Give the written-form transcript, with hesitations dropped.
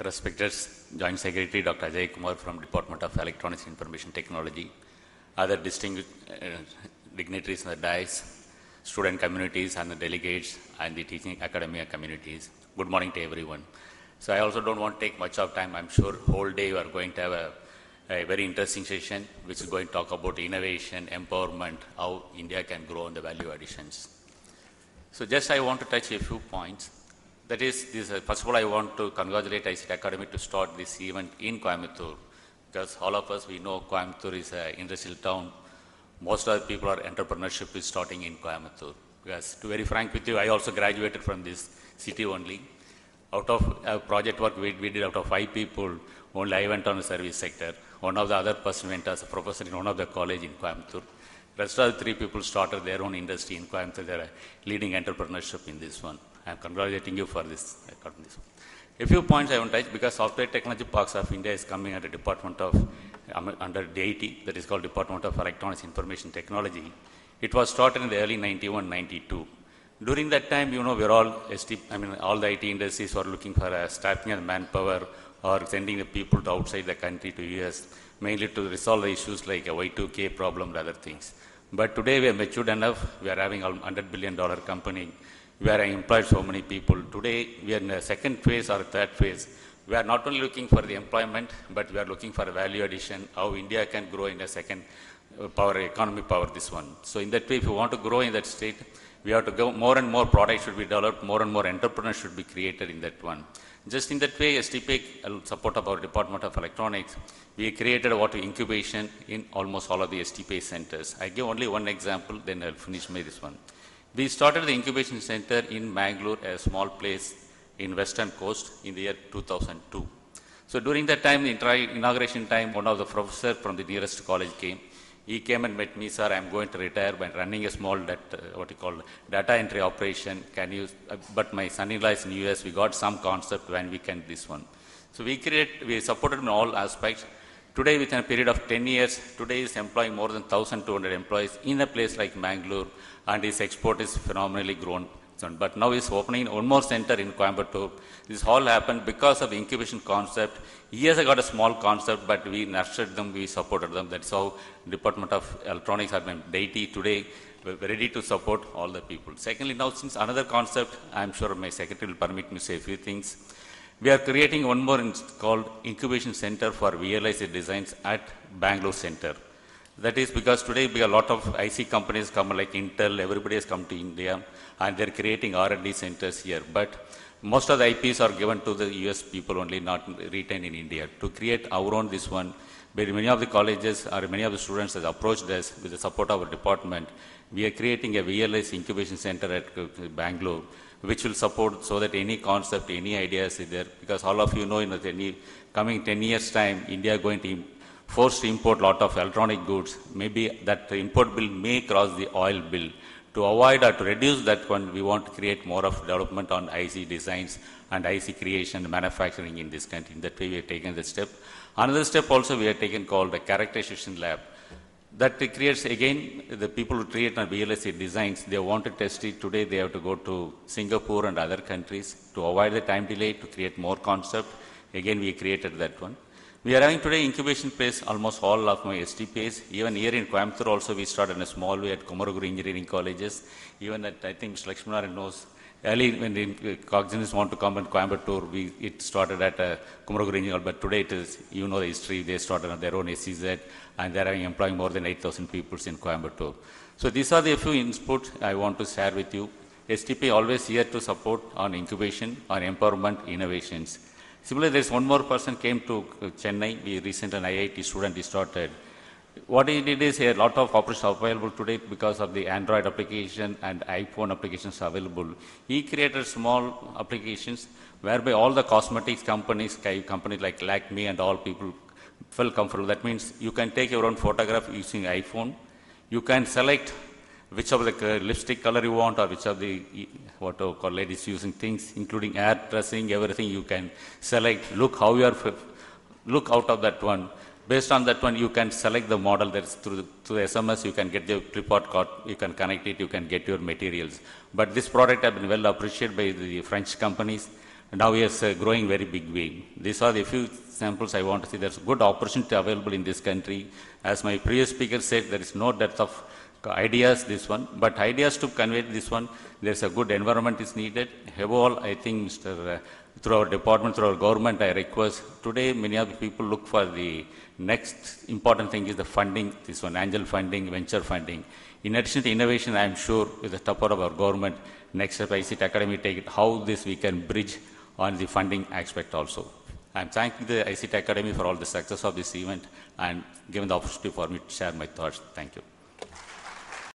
Respected Joint Secretary Dr. Ajay Kumar from Department of Electronics and Information Technology, other distinguished dignitaries in the dais, student communities and the delegates and the teaching academia communities. Good morning to everyone. So I also don't want to take much of time. I'm sure whole day you are going to have a very interesting session which is going to talk about innovation, empowerment, how India can grow in the value additions. So just I want to touch a few points. That is, first of all, I want to congratulate ICT Academy to start this event in Coimbatore, because all of us, we know Coimbatore is an industrial town. Most of the people are entrepreneurship is starting in Coimbatore. Because to be very frank with you, I also graduated from this city only. Out of project work we did out of 5 people, only I went on the service sector. One of the other person went as a professor in one of the college in Coimbatore. Rest of the 3 people started their own industry in Coimbatore. They are leading entrepreneurship in this one. I am congratulating you for this. A few points I want to touch, because Software Technology Parks of India is coming under Department of, under DIT, that is called Department of Electronics Information Technology. It was started in the early 91-92. During that time, you know, we're all, all the IT industries were looking for staffing and manpower or sending the people to outside the country to US, mainly to resolve the issues like a Y2K problem and other things. But today we are matured enough, we are having a $100 billion company, we are employed so many people. Today we are in the second phase or third phase. We are not only looking for the employment, but we are looking for a value addition, how India can grow in the second power, economy power, this one. So in that way, if you want to grow in that state, we have to go, more and more products should be developed, more and more entrepreneurs should be created in that one. Just in that way, STPEC, support of our Department of Electronics, we created what incubation in almost all of the STPEC centers. I give only one example, then I'll finish this one. We started the incubation center in Mangalore, a small place in Western Coast, in the year 2002. So during that time, the inauguration time, one of the professors from the nearest college came. He came and met me, sir, I'm going to retire by running a small data entry operation. Can you, but my son-in-law is in US, we got some concept when we can this one. So we supported in all aspects. Today, within a period of 10 years, today is employing more than 1,200 employees in a place like Mangalore, and his export is phenomenally grown. But now he's opening one more center in Coimbatore. This all happened because of the incubation concept. He has got a small concept, but we nurtured them, we supported them. That's how Department of Electronics have been DIT today, ready to support all the people. Secondly, now since another concept, I'm sure my secretary will permit me to say a few things. We are creating one more called Incubation Center for VLIC Designs at Bangalore Center. That is because today we have a lot of IC companies come like Intel, everybody has come to India and they're creating R&D centers here. But most of the IPs are given to the US people only, not retained in India. To create our own this one, many of the colleges or many of the students have approached us with the support of our department. We are creating a VLIC incubation center at Bangalore, which will support so that any concept, any ideas is there. Because all of you know in the coming 10 years time, India is going to forced to import a lot of electronic goods. Maybe that import bill may cross the oil bill. To avoid or to reduce that one, we want to create more of development on IC designs and IC creation and manufacturing in this country. In that way, we have taken the step. Another step also we have taken called the characterization lab. That creates, again, the people who create on VLSI designs, they want to test it. Today, they have to go to Singapore and other countries to avoid the time delay, to create more concept. Again, we created that one. We are having today incubation place almost all of my STPs. Even here in Coimbatore also we started in a small way at Kumaraguru Engineering Colleges. Even at, I think Mr. Lakshmanaran knows, early when the Cognizants want to come in Coimbatore, it started at Kumaraguru Engineering, but today it is, you know the history, they started on their own SEZ and they are employing more than 8,000 people in Coimbatore. So these are the few inputs I want to share with you. STP always here to support on incubation, on empowerment, innovations. Similarly, there's one more person came to Chennai. We recently an IIT student he started. What he did is a lot of operations available today because of the Android application and iPhone applications available. He created small applications whereby all the cosmetics companies like Lakme and all people felt comfortable. That means you can take your own photograph using iPhone. You can select which of the lipstick color you want or which of the ladies using things, including hair dressing, everything you can select. Look how you are, look out of that one. Based on that one, you can select the model that's through the SMS, you can get the report card, you can connect it, you can get your materials. But this product has been well appreciated by the French companies. now is growing very big way. These are the few samples I want to see. There's good opportunity available in this country. As my previous speaker said, there is no depth of ideas this one, but ideas to convey this one, there's a good environment is needed. Above all, I think through our department, through our government, I request, today many of the people look for the next important thing is the funding, this one, angel funding, venture funding. In addition to innovation, I am sure with the support of our government, next step ICT Academy take it, how this we can bridge on the funding aspect also. I am thanking the ICT Academy for all the success of this event and given the opportunity for me to share my thoughts. Thank you.